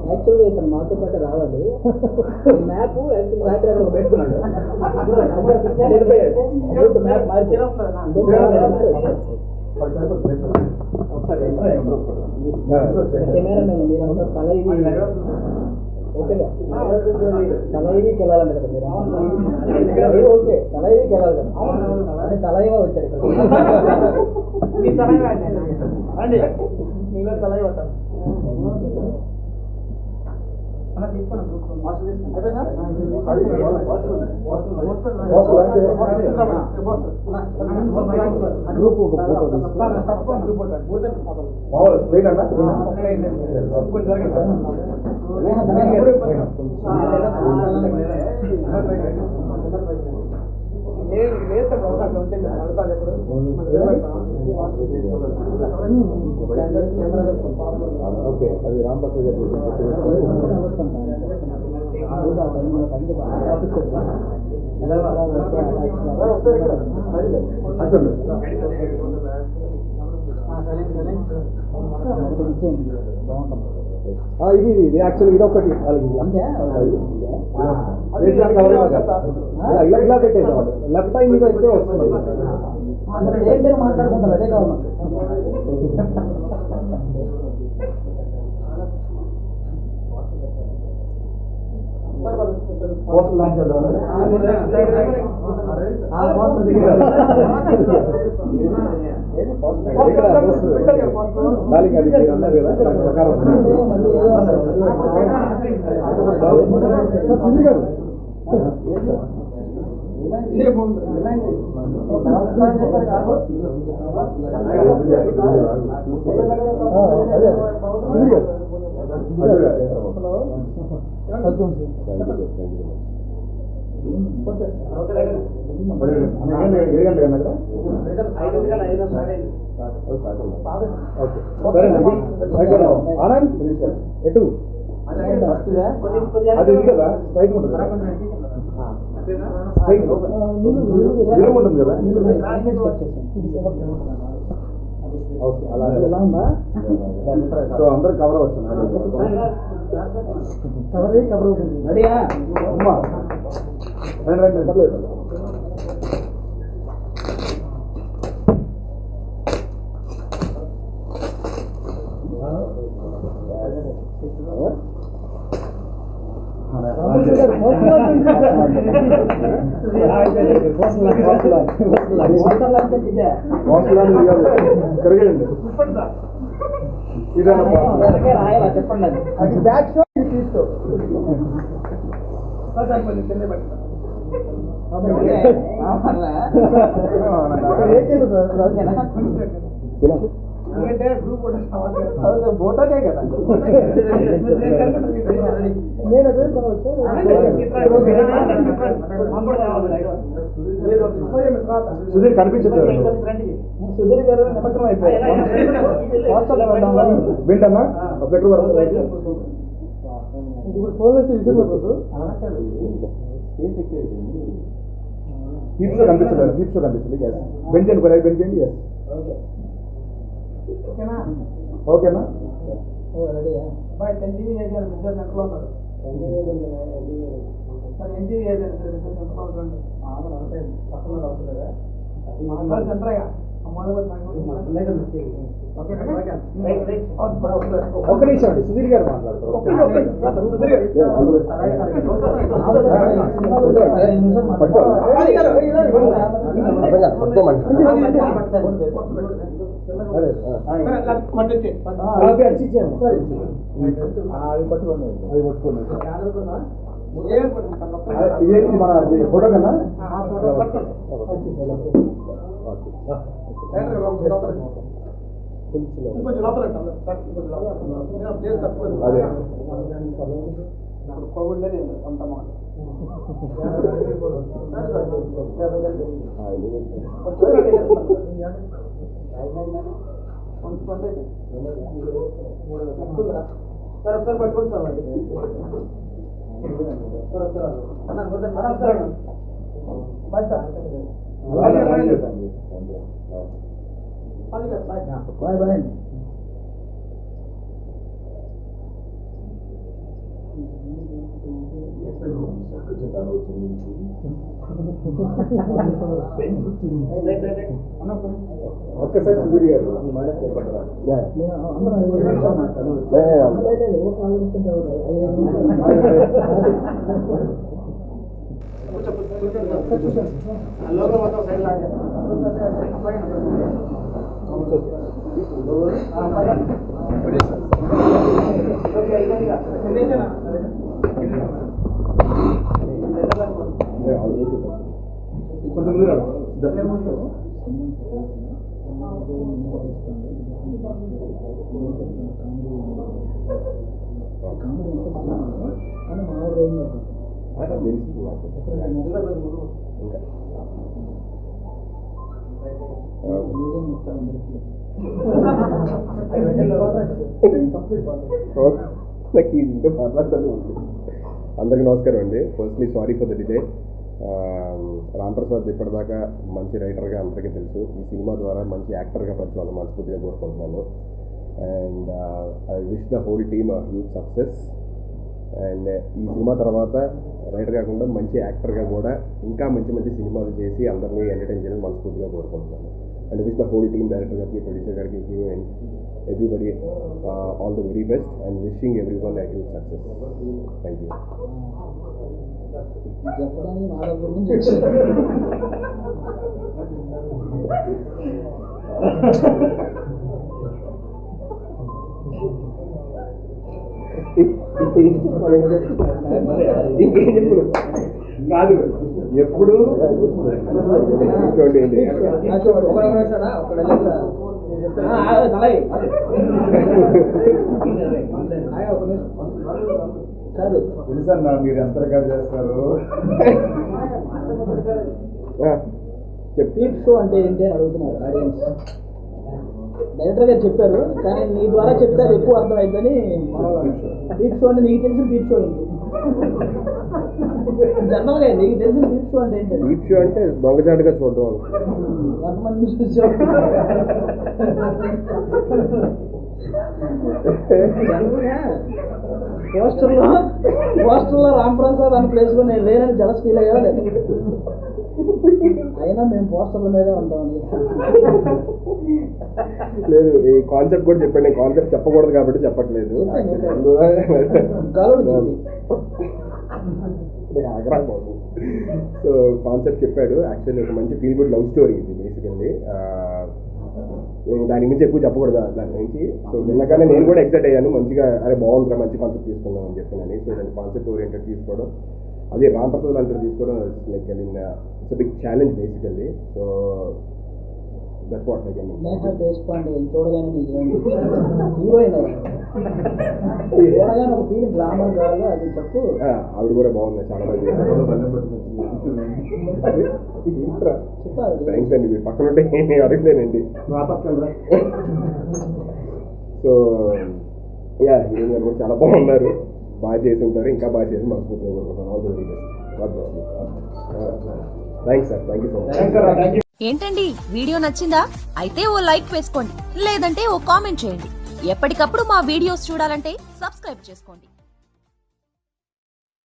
యాక్చువల్గా ఇతను మాతో పాటు రావాలి. మ్యాప్ యాక్చువల్ రాత్రి అక్కడ పెట్టుకున్నాడు. మ్యాప్ మార్చి కెమెరామెన్ మీరంతా తలైవి ఓకేగా, తలైవికి వెళ్ళాలండి కదా మీరు. ఓకే, తలైవికి వెళ్ళాలి కదా అని తలైవా వచ్చాడు ఇక్కడ. అండి మీలో తలై పట్టాలి. గ్రూప్ ఒక ఓకే, అది రాంప్రసాద్ గారు ఇది యాక్చువల్ ఇది ఒకటి ఇలా పెట్టేసాం. లెఫ్ట్ టైం మీద అయితే వస్తుంది. మాట్లాడుకుంటారు అదే కావాలి. పోస్టల్ లాంచ్ ఆనంద్ ఎటు అది ఉంది కదా, స్ట్రైక్ ఉంటుంది కదా, ఉంటుంది కదా. ఓకే, అలా సో అందరు కవర్ అవ్వచ్చు. కవర్ అవుతుంది. రండి పర్లేదు. చెప్పండి అది బ్యాక్ షో తీసుకో. ఫోటోకే కదా సుధీర్ కనిపించదు. సుధీర్ గారు నమ్మకం అయిపోయారు. వింటన్నా బెటర్ ఇప్పుడు ఫోన్ కీప్స్ కనిపించలేదు. కీప్స్ కనిపించండి. బెంచండి పని బెంచండి. ఎస్ ఓకేనా? ఎన్టీవీ ఒక్క నిమిషం అండి, సుధీర్ గారు మాట్లాడతారు. ఇదేంటి మన ఫోటో కన్నా అదే కోవిడ్లోనే అంత సార్ సార్ పట్టుకోండి sir. Bye sir. Bye bye అండి. ఒక్కసారి సుధీర్ గారు కొంచెం ముందు కానీ మా ఊరు ఏం అందరికీ నమస్కారం అండి. Firstly sorry for the delay. Ram Prasad ఇప్పటిదాకా మంచి రైటర్గా అందరికీ తెలుసు. ఈ సినిమా ద్వారా మంచి యాక్టర్గా పరిచయం మనస్ఫూర్తిగా కోరుకుంటున్నాను. And I wish the whole team huge success. And ఈ సినిమా తర్వాత రైటర్ కాకుండా మంచి యాక్టర్గా కూడా ఇంకా మంచి మంచి సినిమాలు చేసి అందరినీ ఎంటర్టైన్ చేయడం మనస్ఫూర్తిగా కోరుకుంటున్నాను. And wish the whole team, director గారికి, ప్రొడ్యూసర్ గారికి, hero and everybody all the very best and wishing every one huge success. Thank you. చెప్పడానికి మా దగ్గర నుంచి ఇంకేం చెప్పు కాదు ఎప్పుడు కాదు తెలుసన్నా మీరు ఎంతగా చేస్తారు. పీప్ షో అంటే ఏంటి అని అడుగుతున్నారు ఆడియన్స్. డైరెక్టర్ గారు చెప్పారు, కానీ నీ ద్వారా చెప్తే అది ఎక్కువ అర్థమైందని. పీప్ షో అంటే నీకు తెలిసిన పీప్ షో ఏంటి? జనరల్గా నీకు తెలిసిన పీప్ షో అంటే ఏంటి? పీప్ షో అంటే దొంగచాటుగా చూడటం. ఎంతమంది చూసావు? పోస్టర్లో రామ్ ప్రసాద్ అనే ప్లేస్ లో నేను లేనని జలస్ ఫీల్ అయ్యా. అయినా మేము పోస్టర్ల మీదే ఉంటాం. లేదు, ఈ కాన్సెప్ట్ కూడా చెప్పండి. నేను కాన్సెప్ట్ చెప్పకూడదు కాబట్టి చెప్పట్లేదు. సో కాన్సెప్ట్ చెప్పాడు. యాక్చువల్లీ ఒక మంచి ఫీల్ గుడ్ లవ్ స్టోరీ ఇది బేసికల్లీ. దాని గురించి ఎక్కువ చెప్పకూడదు దాని గురించి. సో విన్నగానే నేను కూడా ఎక్సైట్ అయ్యాను. మంచిగా అరే బాగుందిరా, మంచి కాన్సెప్ట్ తీసుకుందాం అని చెప్పినాను. సో దాన్ని కాన్సెప్ట్ ఓరియంటెడ్ తీసుకోవడం, అదే రామ్ ప్రసాద్ లాంటివి తీసుకోవడం like it's big challenge basically. So that's what like Neha Deshpande చూడగానే నీకు హీరోయిన్ చూడగానే ఒక ఫీలింగ్ గ్లామర్ కాదు అది చెప్పు. ఆవిడ కూడా బాగుంది, చాలా బాగా చేశారు. థ్యాంక్స్ అండి. మీరు పక్కన ఉంటే నేను అడగలేనండి. సో యా, హీరోయిన్ గారు కూడా చాలా బాగున్నారు, బాగా చేసి ఉంటారు, ఇంకా బాగా చేసి మనస్ఫూర్తిగా కోరుకుంటున్నాను. All the very best. Thanks sir, thank you so much. ఏంటండి వీడియో నచ్చిందా? అయితే ఓ లైక్ వేసుకోండి, లేదంటే ఓ కామెంట్ చేయండి. ఎప్పటికప్పుడు మా వీడియోస్ చూడాలంటే సబ్స్క్రైబ్ చేసుకోండి.